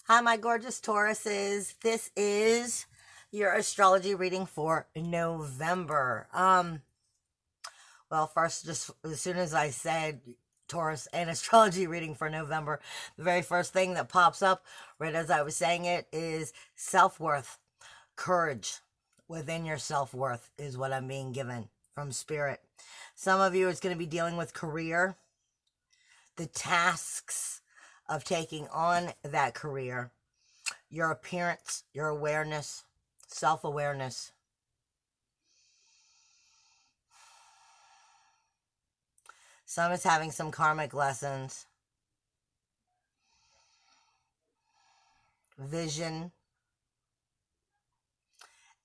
Hi, my gorgeous Tauruses. This is your astrology reading for November. Well, first, just as soon as I said Taurus and astrology reading for November, the very first thing that pops up right as I was saying it is self-worth, courage within your self-worth is what I'm being given from Spirit. Some of you, it's going to be dealing with career, the tasks of taking on that career, your appearance, your awareness, self-awareness. Some is having some karmic lessons, vision,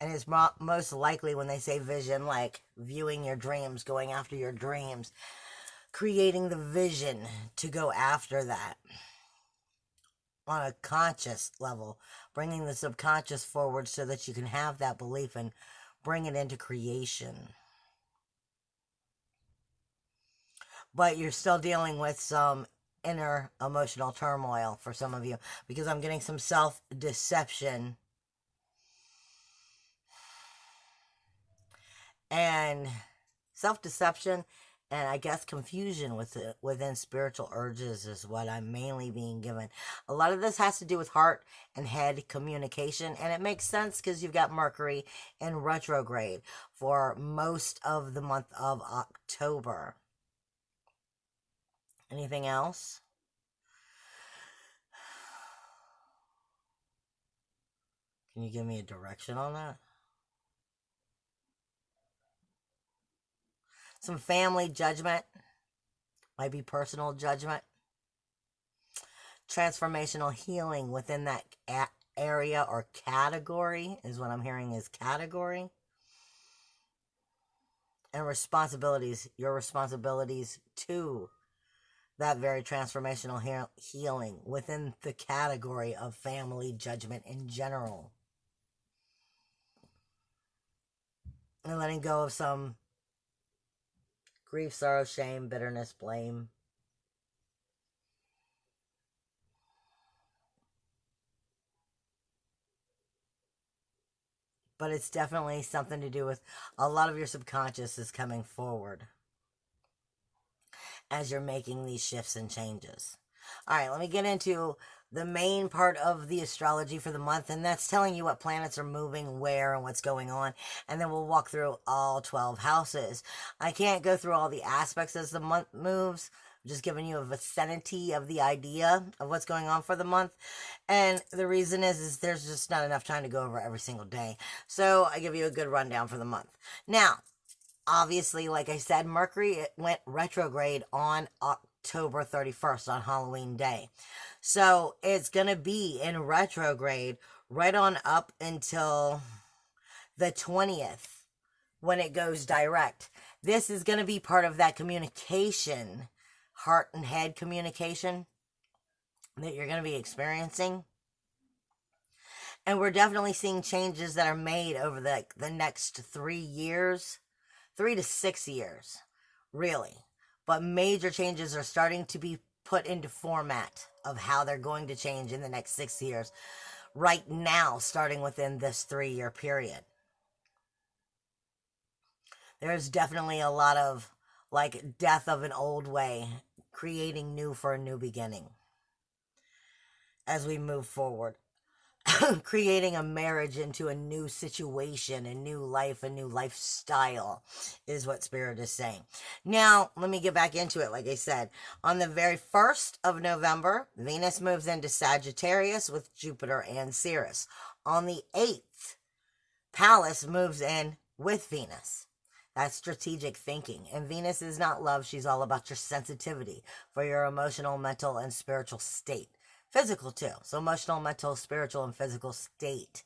and it's most likely when they say vision, like viewing your dreams, going after your dreams, creating the vision to go after that on a conscious level, bringing the subconscious forward so that you can have that belief and bring it into creation. But you're still dealing with some inner emotional turmoil for some of you, because I'm getting some self-deception and I guess confusion within spiritual urges is what I'm mainly being given. A lot of this has to do with heart and head communication, and it makes sense because you've got Mercury in retrograde for most of the month of October. Anything else? Can you give me a direction on that? Some family judgment. Might be personal judgment. Transformational healing within that area or category is what I'm hearing is category. And responsibilities. Your responsibilities to that very transformational healing within the category of family judgment in general. And letting go of some grief, sorrow, shame, bitterness, blame. But it's definitely something to do with a lot of your subconscious is coming forward as you're making these shifts and changes. All right, let me get into the main part of the astrology for the month, and that's telling you what planets are moving where and what's going on, and then we'll walk through all 12 houses. I can't go through all the aspects as the month moves. I'm just giving you a vicinity of the idea of what's going on for the month, and the reason is there's just not enough time to go over every single day, so I give you a good rundown for the month. Now, obviously, like I said, Mercury went retrograde on October 31st on Halloween Day. So it's going to be in retrograde right on up until the 20th when it goes direct. This is going to be part of that communication, heart and head communication that you're going to be experiencing. And we're definitely seeing changes that are made over the next 3 years, 3 to 6 years, really. But major changes are starting to be put into format of how they're going to change in the next 6 years. Right now, starting within this 3-year period. There's definitely a lot of, like, death of an old way, creating new for a new beginning as we move forward. Creating a marriage into a new situation, a new life, a new lifestyle is what Spirit is saying. Now, let me get back into it. Like I said, on the very 1st of November, Venus moves into Sagittarius with Jupiter and Ceres. On the 8th, Pallas moves in with Venus. That's strategic thinking. And Venus is not love. She's all about your sensitivity for your emotional, mental, and spiritual state. Physical too. So emotional, mental, spiritual, and physical state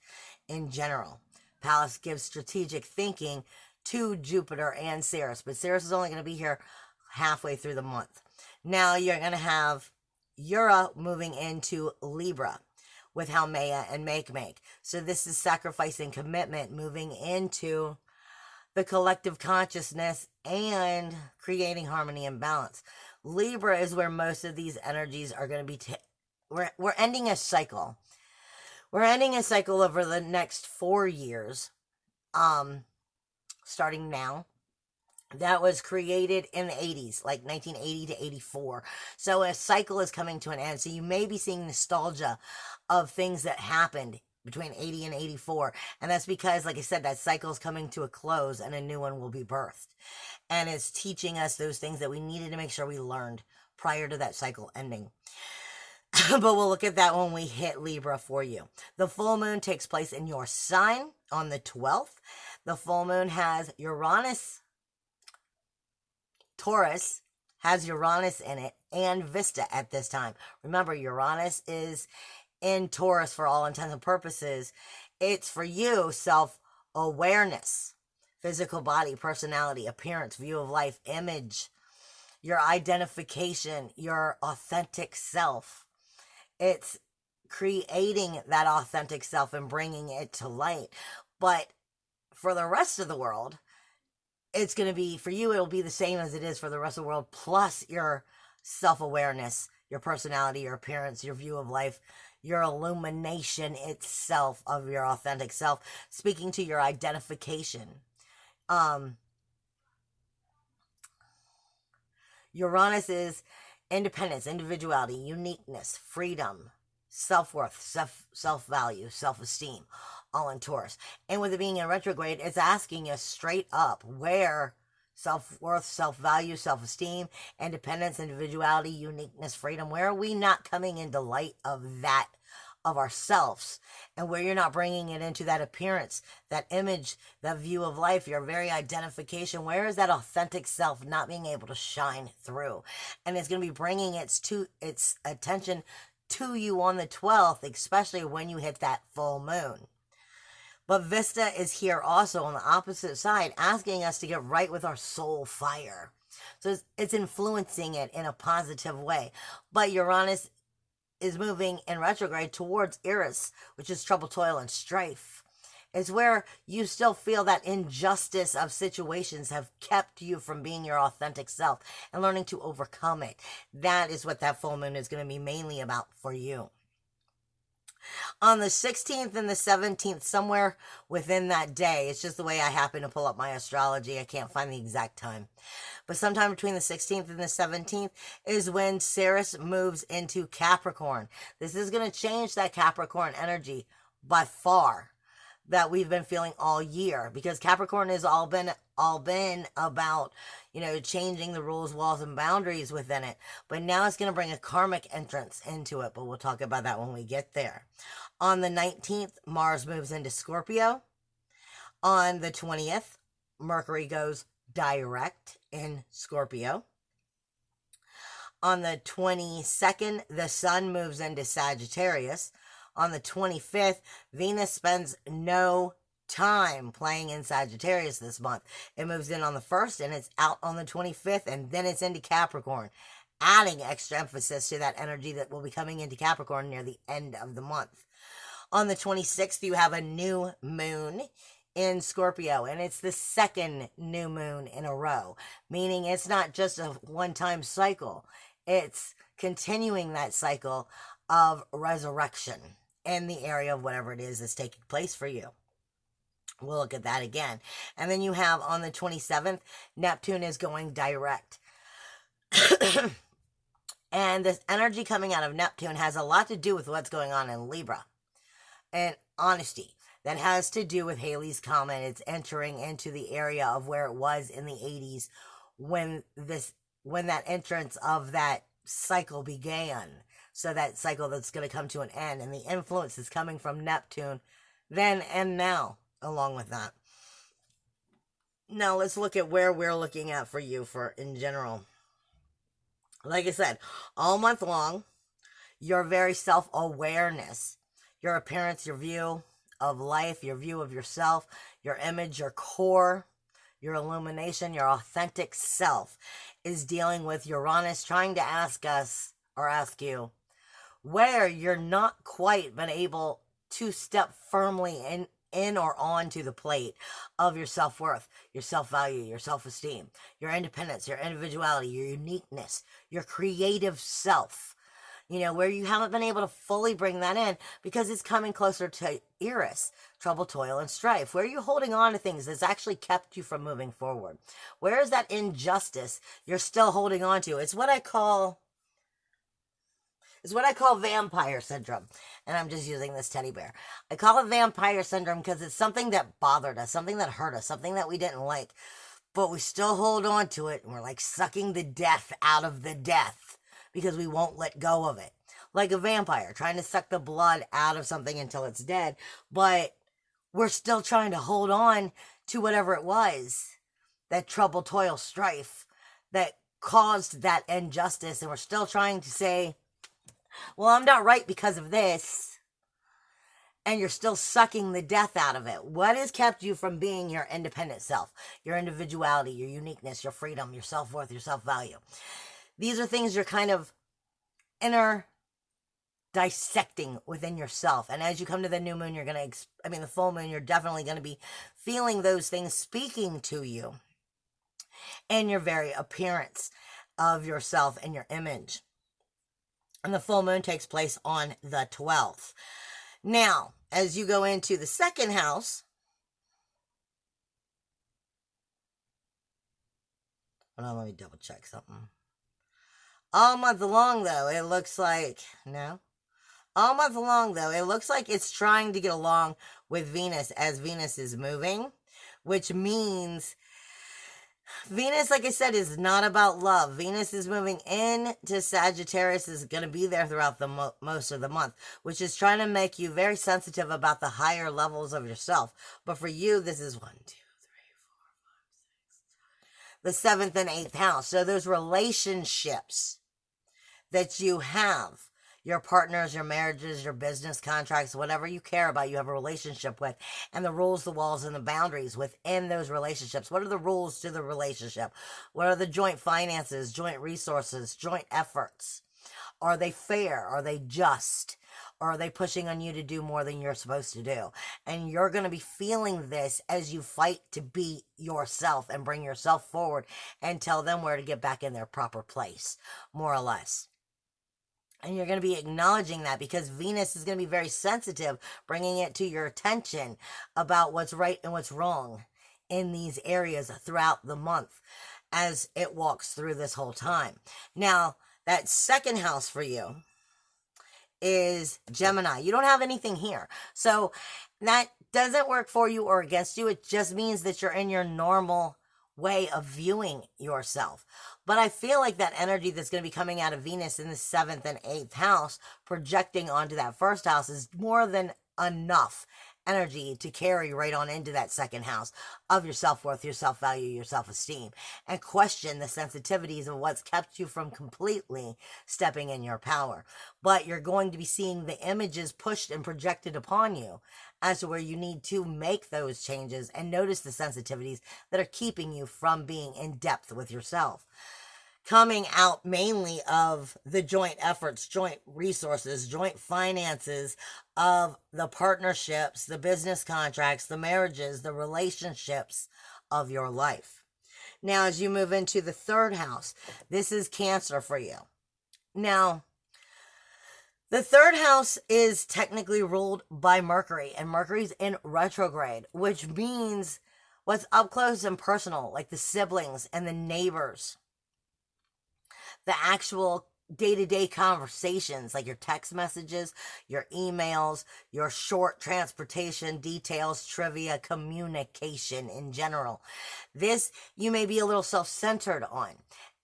in general. Pallas gives strategic thinking to Jupiter and Ceres. But Ceres is only going to be here halfway through the month. Now you're going to have Ura moving into Libra with Haumea and Make. So this is sacrifice and commitment moving into the collective consciousness and creating harmony and balance. Libra is where most of these energies are going to be we're ending a cycle. We're ending a cycle over the next 4 years, starting now, that was created in the 80s, like 1980 to 84. So a cycle is coming to an end. So you may be seeing nostalgia of things that happened between 80 and 84. And that's because, like I said, that cycle is coming to a close and a new one will be birthed. And it's teaching us those things that we needed to make sure we learned prior to that cycle ending. But we'll look at that when we hit Libra for you. The full moon takes place in your sign on the 12th. The full moon has Uranus. Taurus has Uranus in it and Vesta at this time. Remember, Uranus is in Taurus for all intents and purposes. It's for you, self-awareness, physical body, personality, appearance, view of life, image, your identification, your authentic self. It's creating that authentic self and bringing it to light. But for the rest of the world, it's going to be, for you, it'll be the same as it is for the rest of the world, plus your self-awareness, your personality, your appearance, your view of life, your illumination itself of your authentic self, speaking to your identification. Uranus is independence, individuality, uniqueness, freedom, self-worth, self-value, self-esteem, all in Taurus. And with it being in retrograde, it's asking us straight up where self-worth, self-value, self-esteem, independence, individuality, uniqueness, freedom, where are we not coming into light of that, of ourselves, and where you're not bringing it into that appearance, that image, that view of life, your very identification, where is that authentic self not being able to shine through? And it's going to be bringing its attention to you on the 12th, especially when you hit that full moon. But Vesta is here also on the opposite side, asking us to get right with our soul fire. So it's influencing it in a positive way. But Uranus is moving in retrograde towards Eris, which is trouble, toil, and strife. It's where you still feel that injustice of situations have kept you from being your authentic self and learning to overcome it. That is what that full moon is going to be mainly about for you. On the 16th and the 17th, somewhere within that day, it's just the way I happen to pull up my astrology. I can't find the exact time. But sometime between the 16th and the 17th is when Ceres moves into Capricorn. This is going to change that Capricorn energy by far that we've been feeling all year, because Capricorn has all been about, changing the rules, walls, and boundaries within it. But now it's going to bring a karmic entrance into it, but we'll talk about that when we get there. On the 19th, Mars moves into Scorpio. On the 20th, Mercury goes direct in Scorpio. On the 22nd, the Sun moves into Sagittarius. On the 25th, Venus spends no time playing in Sagittarius this month. It moves in on the 1st and it's out on the 25th, and then it's into Capricorn, adding extra emphasis to that energy that will be coming into Capricorn near the end of the month. On the 26th, you have a new moon in Scorpio, and it's the second new moon in a row, meaning it's not just a one-time cycle. It's continuing that cycle of resurrection in the area of whatever it is that's taking place for you. We'll look at that again. And then you have on the 27th, Neptune is going direct. And this energy coming out of Neptune has a lot to do with what's going on in Libra. And honesty. That has to do with Halley's Comet. It's entering into the area of where it was in the 80s when that entrance of that cycle began. So that cycle that's going to come to an end, and the influence is coming from Neptune then and now along with that. Now let's look at where we're looking at for you in general. Like I said, all month long, your very self-awareness, your appearance, your view of life, your view of yourself, your image, your core, your illumination, your authentic self is dealing with Uranus trying to ask us or ask you where you're not quite been able to step firmly in or onto the plate of your self-worth, your self-value, your self-esteem, your independence, your individuality, your uniqueness, your creative self. where you haven't been able to fully bring that in because it's coming closer to Eris, trouble, toil, and strife. Where are you holding on to things that's actually kept you from moving forward? Where is that injustice you're still holding on to? It's what I call vampire syndrome. And I'm just using this teddy bear. I call it vampire syndrome because it's something that bothered us, something that hurt us, something that we didn't like. But we still hold on to it, and we're like sucking the death out of the death because we won't let go of it. Like a vampire, trying to suck the blood out of something until it's dead. But we're still trying to hold on to whatever it was, that trouble, toil, strife that caused that injustice. And we're still trying to say, well, I'm not right because of this. And you're still sucking the death out of it. What has kept you from being your independent self, your individuality, your uniqueness, your freedom, your self-worth, your self-value? These are things you're kind of inner dissecting within yourself. And as you come to the new moon, the full moon, you're definitely going to be feeling those things speaking to you in your very appearance of yourself and your image. And the full moon takes place on the 12th. Now, as you go into the second house, hold on, let me double check something. All month long, though, it looks like it's trying to get along with Venus as Venus is moving, which means Venus, like I said, is not about love. Venus is moving into Sagittarius, is going to be there throughout the most of the month, which is trying to make you very sensitive about the higher levels of yourself. But for you, this is 1, 2, 3, 4, 5, 6, the 7th and 8th house. So those relationships that you have, your partners, your marriages, your business contracts, whatever you care about, you have a relationship with, and the rules, the walls, and the boundaries within those relationships. What are the rules to the relationship? What are the joint finances, joint resources, joint efforts? Are they fair? Are they just? Or are they pushing on you to do more than you're supposed to do? And you're going to be feeling this as you fight to be yourself and bring yourself forward and tell them where to get back in their proper place, more or less. And you're going to be acknowledging that because Venus is going to be very sensitive, bringing it to your attention about what's right and what's wrong in these areas throughout the month as it walks through this whole time. Now, that second house for you is Gemini. You don't have anything here. So that doesn't work for you or against you. It just means that you're in your normal way of viewing yourself. But I feel like that energy that's going to be coming out of Venus in the 7th and 8th house, projecting onto that first house, is more than enough energy to carry right on into that second house of your self-worth, your self-value, your self-esteem, and question the sensitivities of what's kept you from completely stepping in your power. But you're going to be seeing the images pushed and projected upon you as to where you need to make those changes and notice the sensitivities that are keeping you from being in depth with yourself. Coming out mainly of the joint efforts, joint resources, joint finances of the partnerships, the business contracts, the marriages, the relationships of your life. Now, as you move into the third house, this is Cancer for you. Now, the third house is technically ruled by Mercury, and Mercury's in retrograde, which means what's up close and personal, like the siblings and the neighbors, the actual day-to-day conversations, like your text messages, your emails, your short transportation details, trivia, communication in general. This you may be a little self-centered on.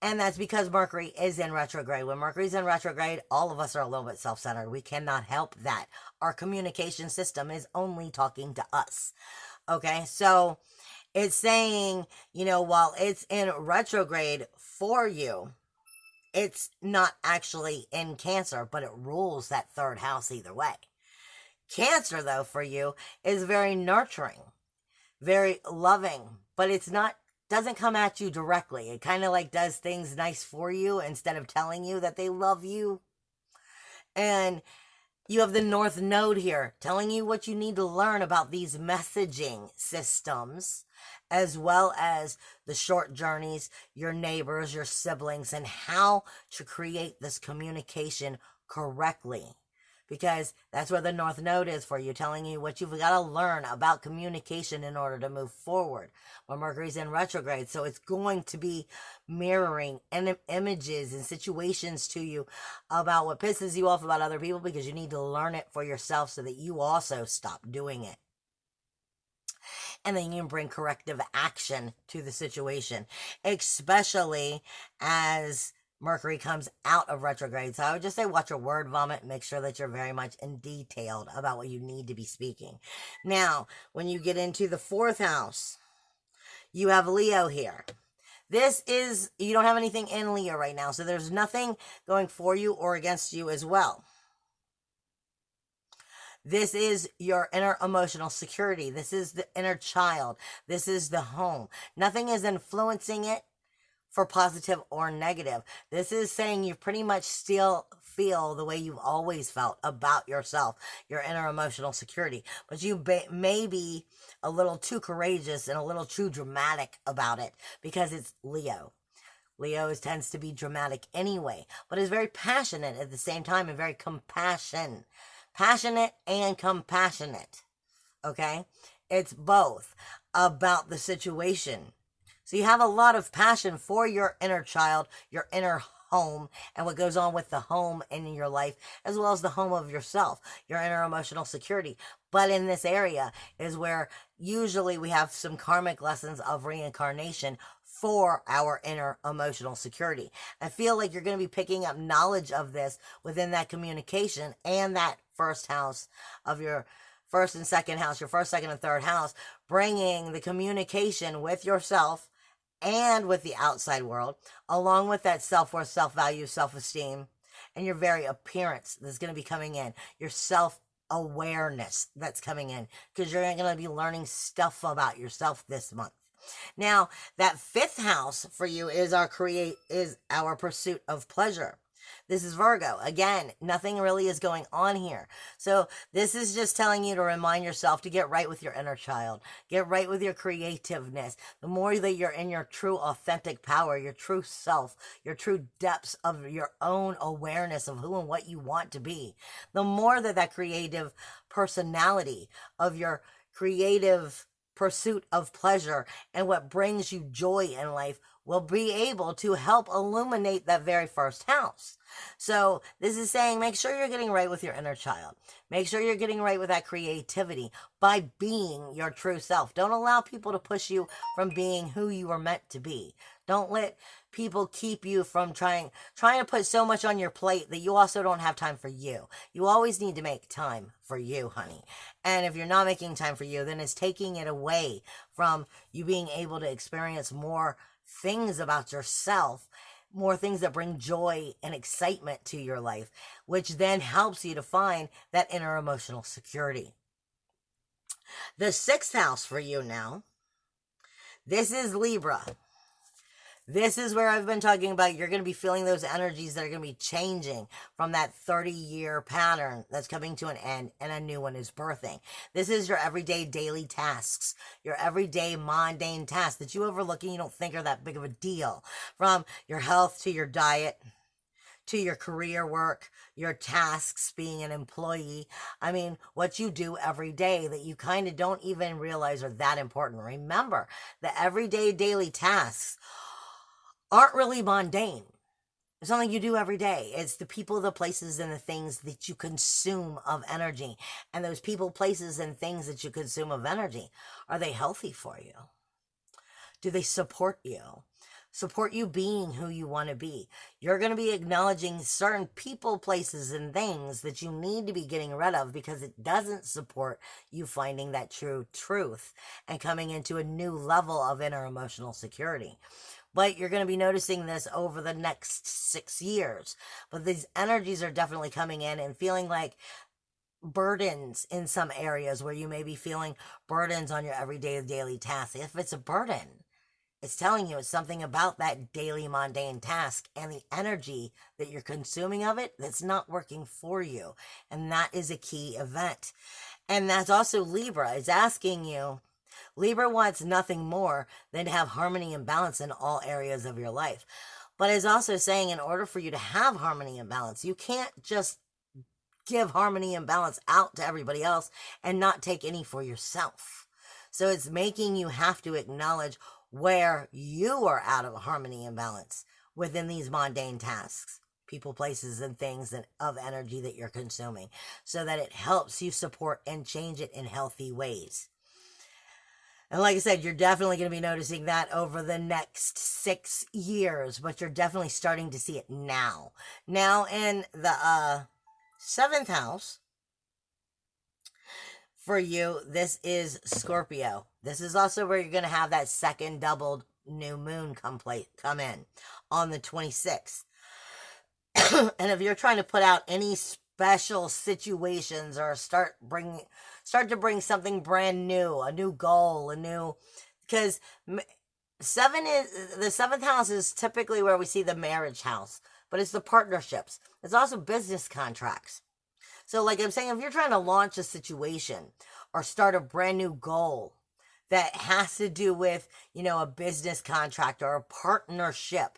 And that's because Mercury is in retrograde. When Mercury's in retrograde, all of us are a little bit self-centered. We cannot help that. Our communication system is only talking to us. Okay, so it's saying, while it's in retrograde for you, it's not actually in Cancer, but it rules that third house either way. Cancer, though, for you is very nurturing, very loving, but doesn't come at you directly. It kind of like does things nice for you instead of telling you that they love you. And you have the North Node here telling you what you need to learn about these messaging systems, as well as the short journeys, your neighbors, your siblings, and how to create this communication correctly. Because that's where the North Node is for you, telling you what you've got to learn about communication in order to move forward. Well, Mercury's in retrograde, so it's going to be mirroring images and situations to you about what pisses you off about other people, because you need to learn it for yourself so that you also stop doing it. And then you can bring corrective action to the situation, especially as Mercury comes out of retrograde. So I would just say watch your word vomit. Make sure that you're very much in detailed about what you need to be speaking. Now, when you get into the 4th house, you have Leo here. This is, you don't have anything in Leo right now, so there's nothing going for you or against you as well. This is your inner emotional security. This is the inner child. This is the home. Nothing is influencing it for positive or negative. This is saying you pretty much still feel the way you've always felt about yourself, your inner emotional security. But you may be a little too courageous and a little too dramatic about it because it's Leo. Leo tends to be dramatic anyway, but is very passionate at the same time and very passionate and compassionate. Okay? It's both about the situation. So you have a lot of passion for your inner child, your inner home, and what goes on with the home in your life, as well as the home of yourself, your inner emotional security. But in this area is where usually we have some karmic lessons of reincarnation for our inner emotional security. I feel like you're going to be picking up knowledge of this within that communication and that 1st house of your 1st and 2nd house, your 1st, 2nd, and 3rd house, bringing the communication with yourself and with the outside world, along with that self-worth, self-value, self-esteem, and your very appearance that's going to be coming in, your self-awareness that's coming in, because you're going to be learning stuff about yourself this month. Now, that 5th house for you is our pursuit of pleasure. This is Virgo. Again, nothing really is going on here. So this is just telling you to remind yourself to get right with your inner child. Get right with your creativeness. The more that you're in your true authentic power, your true self, your true depths of your own awareness of who and what you want to be, the more that creative personality of your creative pursuit of pleasure and what brings you joy in life will be able to help illuminate that very 1st house. So this is saying make sure you're getting right with your inner child. Make sure you're getting right with that creativity by being your true self. Don't allow people to push you from being who you were meant to be. Don't let people keep you from trying to put so much on your plate that you also don't have time for you. You always need to make time for you, honey. And if you're not making time for you, then it's taking it away from you being able to experience more things about yourself, more things that bring joy and excitement to your life, which then helps you to find that inner emotional security. The 6th house for you now, this is Libra. This is where I've been talking about you're going to be feeling those energies that are going to be changing from that 30-year pattern that's coming to an end and a new one is birthing. This is your everyday daily tasks, your everyday mundane tasks that you overlook and you don't think are that big of a deal. From your health to your diet, to your career work, your tasks, being an employee. I mean, what you do every day that you kind of don't even realize are that important. Remember, the everyday daily tasks aren't really mundane. It's something you do every day. It's the people, the places, and the things that you consume of energy. And those people, places, and things that you consume of energy, are they healthy for you? Do they support you? Support you being who you want to be. You're going to be acknowledging certain people, places, and things that you need to be getting rid of because it doesn't support you finding that true truth and coming into a new level of inner emotional security. But you're going to be noticing this over the next 6 years. But these energies are definitely coming in and feeling like burdens in some areas where you may be feeling burdens on your everyday daily tasks. If it's a burden, it's telling you it's something about that daily mundane task and the energy that you're consuming of it that's not working for you. And that is a key event. And that's also Libra. It's asking you, Libra wants nothing more than to have harmony and balance in all areas of your life. But it's also saying in order for you to have harmony and balance, you can't just give harmony and balance out to everybody else and not take any for yourself. So it's making you have to acknowledge where you are out of harmony and balance within these mundane tasks, people, places, and things of energy that you're consuming, so that it helps you support and change it in healthy ways. And like I said, you're definitely going to be noticing that over the next 6 years, but you're definitely starting to see it now. Now in the 7th house for you, this is Scorpio. This is also where you're going to have that second doubled new moon come in on the 26th. And if you're trying to put out any special situations or start to bring something brand new, a new goal, because the 7th house is typically where we see the marriage house, but it's the partnerships. It's also business contracts. So like I'm saying, if you're trying to launch a situation or start a brand new goal that has to do with, a business contract or a partnership,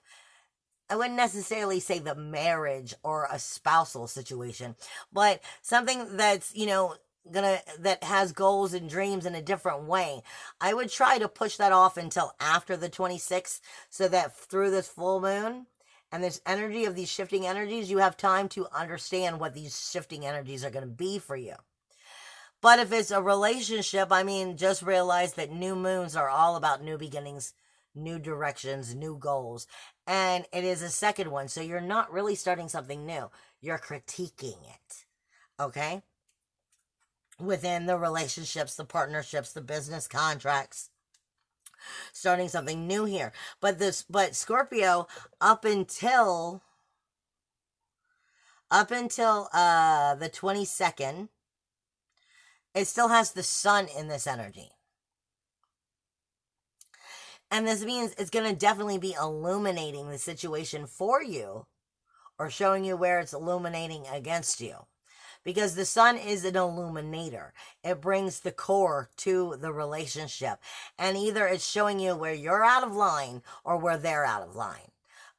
I wouldn't necessarily say the marriage or a spousal situation, but something that's, that has goals and dreams in a different way. I would try to push that off until after the 26th, so that through this full moon and this energy of these shifting energies, you have time to understand what these shifting energies are going to be for you. But if it's a relationship, just realize that new moons are all about new beginnings, new directions, new goals. And it is a second one. So you're not really starting something new. You're critiquing it. Okay? Within the relationships, the partnerships, the business contracts. Starting something new here. But Scorpio, up until the 22nd, it still has the sun in this energy. And this means it's going to definitely be illuminating the situation for you, or showing you where it's illuminating against you. Because the sun is an illuminator. It brings the core to the relationship. And either it's showing you where you're out of line or where they're out of line.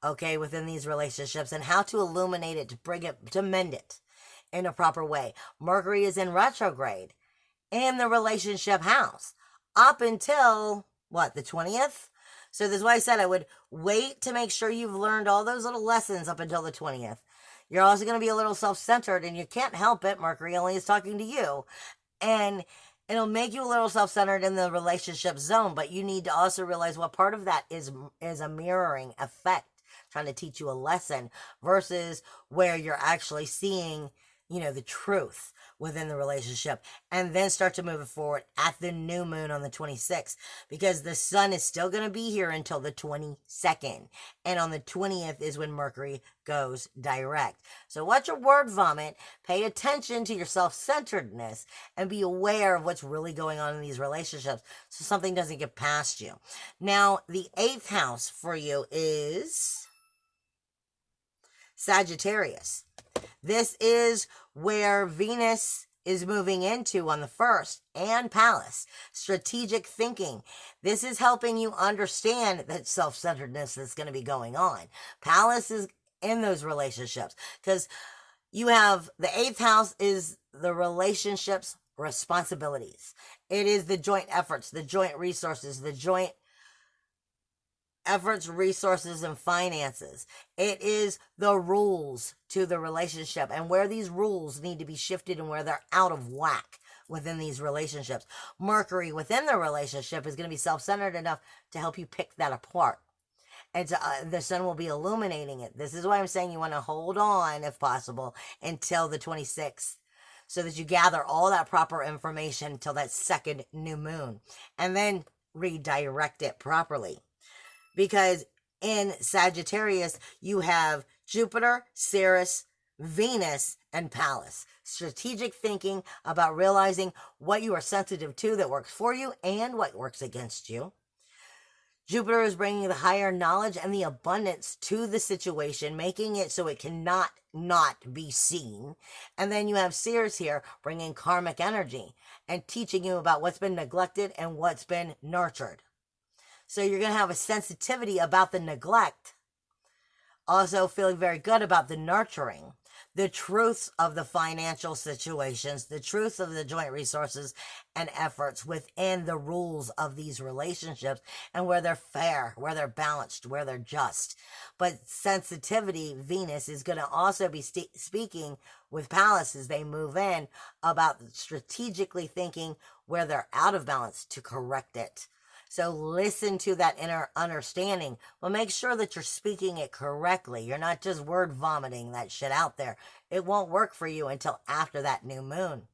Okay, within these relationships, and how to illuminate it, to bring it, to mend it in a proper way. Mercury is in retrograde in the relationship house up until the 20th? So this is why I said I would wait to make sure you've learned all those little lessons up until the 20th. You're also going to be a little self-centered, and you can't help it. Mercury only is talking to you. And it'll make you a little self-centered in the relationship zone, but you need to also realize what part of that is a mirroring effect, trying to teach you a lesson, versus where you're actually seeing, the truth within the relationship, and then start to move it forward at the new moon on the 26th, because the sun is still going to be here until the 22nd, and on the 20th is when Mercury goes direct. So watch your word vomit, pay attention to your self-centeredness, and be aware of what's really going on in these relationships, so something doesn't get past you. Now, the 8th house for you is Sagittarius. This is where Venus is moving into on the 1st, and Pallas. Strategic thinking. This is helping you understand that self-centeredness that's going to be going on. Pallas is in those relationships, because you have the 8th house is the relationships responsibilities. It is the joint efforts, the joint resources, the joint efforts, resources, and finances. It is the rules to the relationship, and where these rules need to be shifted and where they're out of whack within these relationships. Mercury within the relationship is going to be self-centered enough to help you pick that apart. And the sun will be illuminating it. This is why I'm saying you want to hold on, if possible, until the 26th, so that you gather all that proper information until that second new moon, and then redirect it properly. Because in Sagittarius, you have Jupiter, Ceres, Venus, and Pallas. Strategic thinking about realizing what you are sensitive to that works for you and what works against you. Jupiter is bringing the higher knowledge and the abundance to the situation, making it so it cannot not be seen. And then you have Ceres here bringing karmic energy and teaching you about what's been neglected and what's been nurtured. So you're going to have a sensitivity about the neglect. Also feeling very good about the nurturing. the truths of the financial situations, the truths of the joint resources and efforts within the rules of these relationships, and where they're fair, where they're balanced, where they're just. But sensitivity, Venus, is going to also be speaking with Pallas as they move in about strategically thinking where they're out of balance to correct it. So listen to that inner understanding, but make sure that you're speaking it correctly. You're not just word vomiting that shit out there. It won't work for you until after that new moon.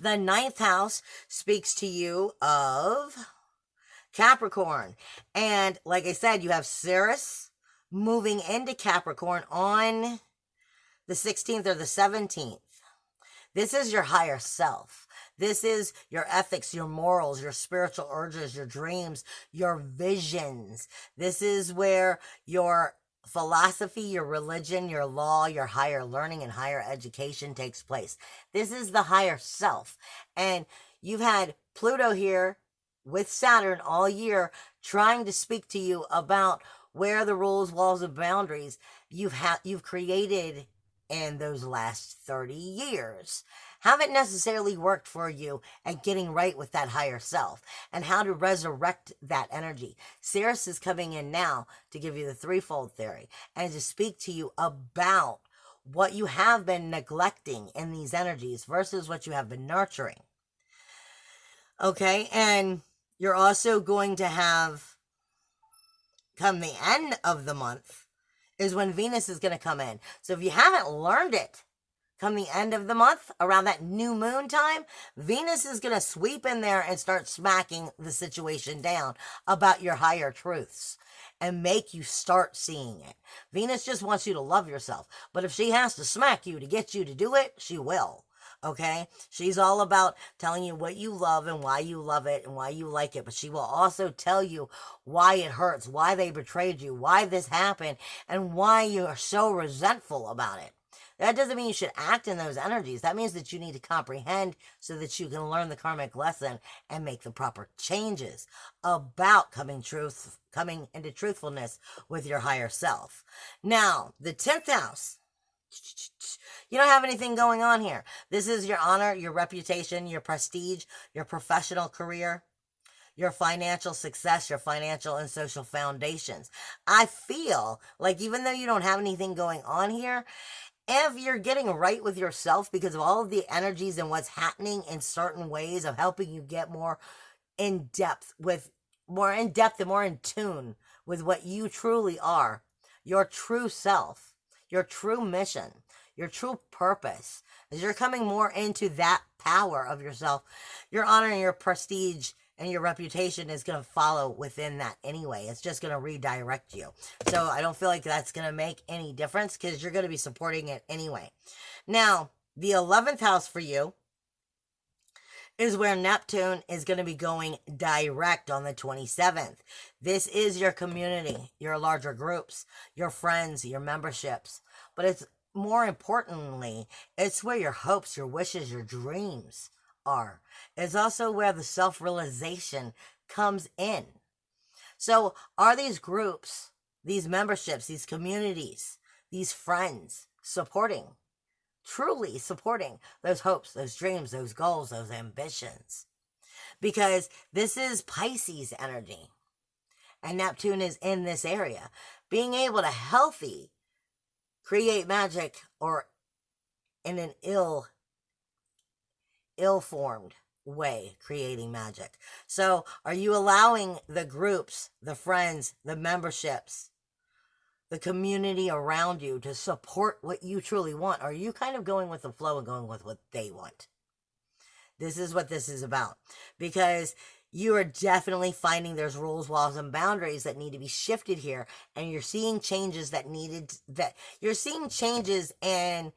The ninth house speaks to you of Capricorn. And like I said, you have Ceres moving into Capricorn on the 16th or the 17th. This is your higher self. This is your ethics, your morals, your spiritual urges, your dreams, your visions. This is where your philosophy, your religion, your law, your higher learning and higher education takes place. This is the higher self. And you've had Pluto here with Saturn all year trying to speak to you about where the rules, walls, and boundaries you've created in those last 30 years haven't necessarily worked for you at getting right with that higher self and how to resurrect that energy. Ceres is coming in now to give you the threefold theory and to speak to you about what you have been neglecting in these energies versus what you have been nurturing. Okay, and you're also going to have, come the end of the month, is when Venus is going to come in. So if you haven't learned it, come the end of the month, around that new moon time, Venus is going to sweep in there and start smacking the situation down about your higher truths and make you start seeing it. Venus just wants you to love yourself. But if she has to smack you to get you to do it, she will. Okay? She's all about telling you what you love and why you love it and why you like it. But she will also tell you why it hurts, why they betrayed you, why this happened, and why you are so resentful about it. That doesn't mean you should act in those energies. That means that you need to comprehend so that you can learn the karmic lesson and make the proper changes about coming into truthfulness with your higher self. Now, the 10th house. You don't have anything going on here. This is your honor, your reputation, your prestige, your professional career, your financial success, your financial and social foundations. I feel like even though you don't have anything going on here, if you're getting right with yourself because of all of the energies and what's happening in certain ways of helping you get more in depth and more in tune with what you truly are, your true self, your true mission, your true purpose, as you're coming more into that power of yourself, your honor and your prestige and your reputation is going to follow within that anyway. It's just going to redirect you. So I don't feel like that's going to make any difference because you're going to be supporting it anyway. Now, the 11th house for you is where Neptune is going to be going direct on the 27th. This is your community, your larger groups, your friends, your memberships. But it's more importantly, it's where your hopes, your wishes, your dreams are. It's also where the self-realization comes in. So are these groups, these memberships, these communities, these friends truly supporting those hopes, those dreams, those goals, those ambitions? Because this is Pisces energy and Neptune is in this area. Being able to healthy create magic or in an ill-formed way creating magic. So are you allowing the groups, the friends, the memberships, the community around you to support what you truly want? Or are you kind of going with the flow and going with what they want? This is what this is about. Because you are definitely finding there's rules, walls, and boundaries that need to be shifted here. And you're seeing changes you're seeing changes in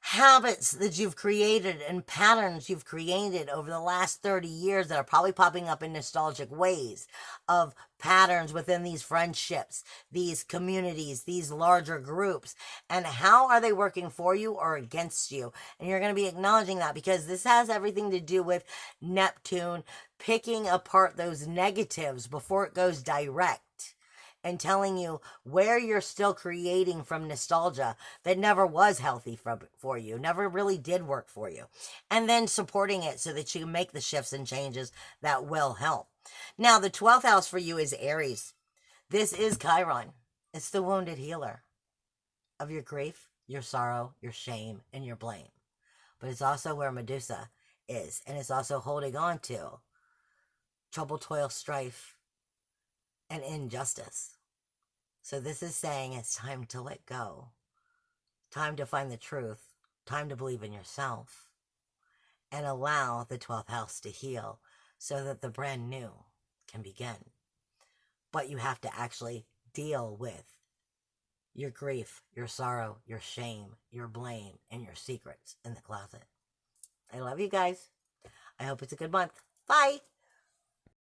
habits that you've created and patterns you've created over the last 30 years that are probably popping up in nostalgic ways of patterns within these friendships, these communities, these larger groups. And how are they working for you or against you? And you're going to be acknowledging that because this has everything to do with Neptune picking apart those negatives before it goes direct and telling you where you're still creating from nostalgia that never was healthy for you, never really did work for you, and then supporting it so that you can make the shifts and changes that will help. Now, the 12th house for you is Aries. This is Chiron. It's the wounded healer of your grief, your sorrow, your shame, and your blame. But it's also where Medusa is, and it's also holding on to trouble, toil, strife, and injustice. So this is saying it's time to let go, time to find the truth, time to believe in yourself, and allow the 12th house to heal so that the brand new can begin. But you have to actually deal with your grief, your sorrow, your shame, your blame, and your secrets in the closet. I love you guys. I hope it's a good month. Bye.